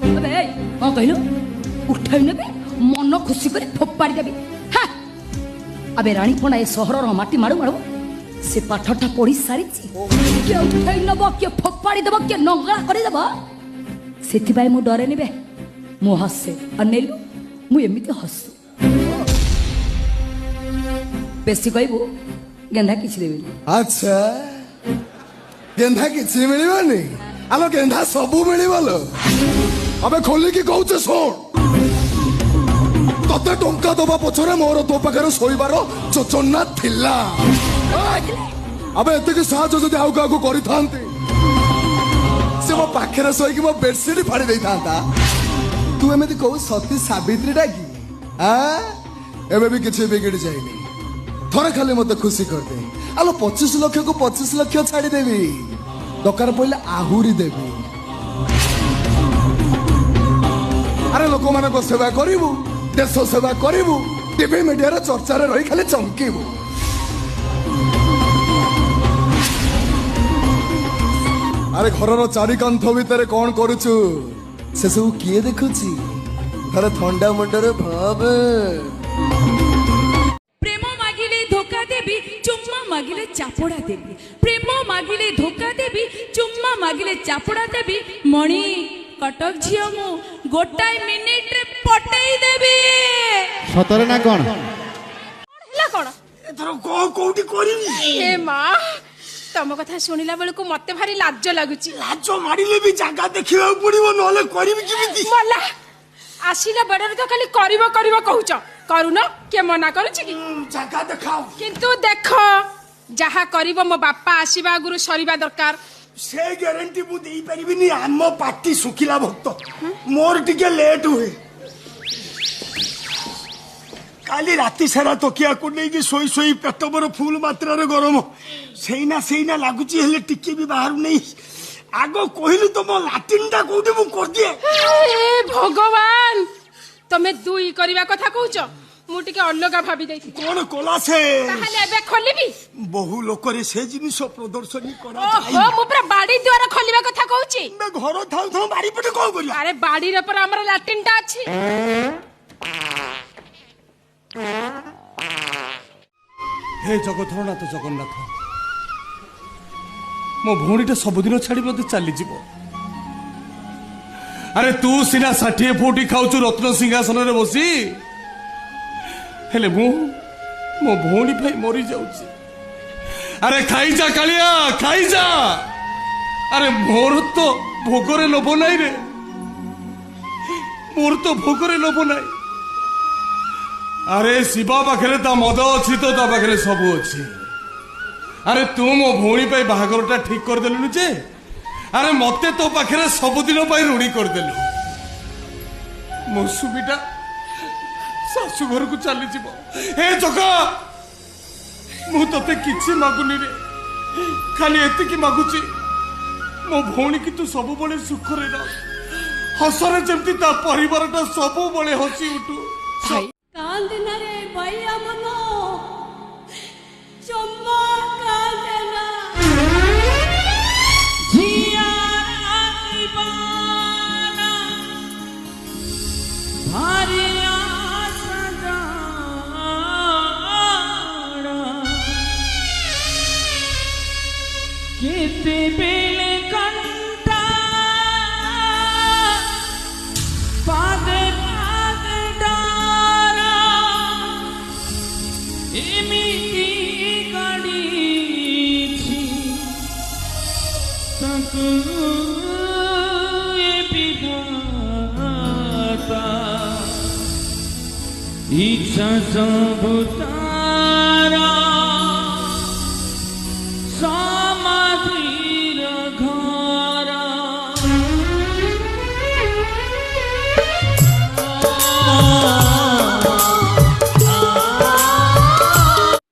अबे कौन कहलु उठाई नेबे मन खुशी कर फोपाड़ी देबी। हाँ अबे रानी पणा ए सहर माटी माड़ू माड़ू से पाठटा पढ़ी सारी किए उठाई नब किए फोपाड़ी देव किए नंगला करदेव से मु डरे निबे मु हसे अनेलु मु एमती हसु बेसी कहबू गेंधा किसी देबी। अच्छा गेंधा किसी मिलवानी आलो गेंधा सबू मिलवालो अबे खोलिकी कहूचे शुण तते टंका दबा पछरे मोर तो पाखरे सोइबार योजना थिला अबे एतिकी साहाଯ୍ୟ जदि आउ काकू करिथांती से मो पाखरे सोइकी मो बेडशीट फाड़ी देई थांता तू एमिति कहू सती सावित्री डाकी हां एबे भी किछि बिगड़ जाइनी थोड़े खाली मत खुशी कर दे आलो 25 लाख को 25 लाख छाड़ी देवी दरकार पड़े आहुरी देवी अरे लोक मान सेवा करू देश सेवा करू टीवी मीडिया चर्चा रही खाली चमकीबू अरे घर चारि कांथ भितर कौन करुचु से सब किए देखुची थोड़ा ठंडा मुंडर भाव देवी चुम्मा मागिले चापोड़ा देवी प्रेम मागिले धोखा देवी चुम्मा मागिले चापोड़ा देवी मणि कटक झियो मु गोटाई मिनिट रे पटेई देवी सतरे ना कोन हला कोन एथरो को कोठी करिनी ए मां तम कथा सुनिला बेल को मते भारी लाज लागुची लाज मारिले भी जागा देखिबा पड़िबो नले करिबि किमिति मला आसिला बडर तो खाली करिवो कहूच करूना के मना करूची कि जागा देखाओ किंतु देखो जहा करिवो मो बापा आसीबा गुरु सरीबा दरकार से ग्यारंटी मु देई परिबिनी आम पार्टी सुखिला भक्त मोर टिके लेट हुए काली राती सारा तकिया को नहीं कि सोई सोई पेट मोर फुल मात्रा रे गरम सेना लागुची हेले टिके भी बाहर नहीं आगो कहलु तो मो लाटिन टा कोठी मु कर दिए ए भगवान तमे दुई करिवा कथा कहूच मु टिके अलगा भाबी देई कोन कोला से ताहाले एबे खोलिबी बहु लोक रे से जिनिस प्रदर्शनी करा ओहो मु पूरा बाड़ी द्वारा खोलिबा कथा कहूची मैं घर थाउ थाउ बाड़ी पटे को करिया अरे बाड़ी रे पर हमर लाटिन टा अछि हे जगतनाथ जगन्नाथ मो भौणीटा सबुदिन छाड़ी मत चली जीव अरे तू सीना 60 फुटी खाऊचु रत्न सिंहासन रे बसी हेले मो भौणी भाई मरी जाउची अरे खाई जा कालिया खाई जा अरे मोर तो भोगरे लोभ नाई रे मोर तो भोगरे लोभ नाई अरे शिवा पाखे ता मद अच्छी तो ता पाखे सब अच्छी अरे तू मो भौणी पाई बाहागरटा ठीक कर देलु जे अरे मते तो पाखे सबुदिन ऋणी करदेलु मो सुबिटा शाशु घर को चली जीव हे जगा मु तते किछि मागुनी रे खाली एतिकी मागुची मो भौणी की तू सब बळे सुख रे रह हसरे जेमती ता परिवारटा सब बळे हसी उठू कांदना रे भैया मनो चम्मा कांदना जिया आईबाना भारी आसगाना किते बेले कंटा पादे इच्छा सब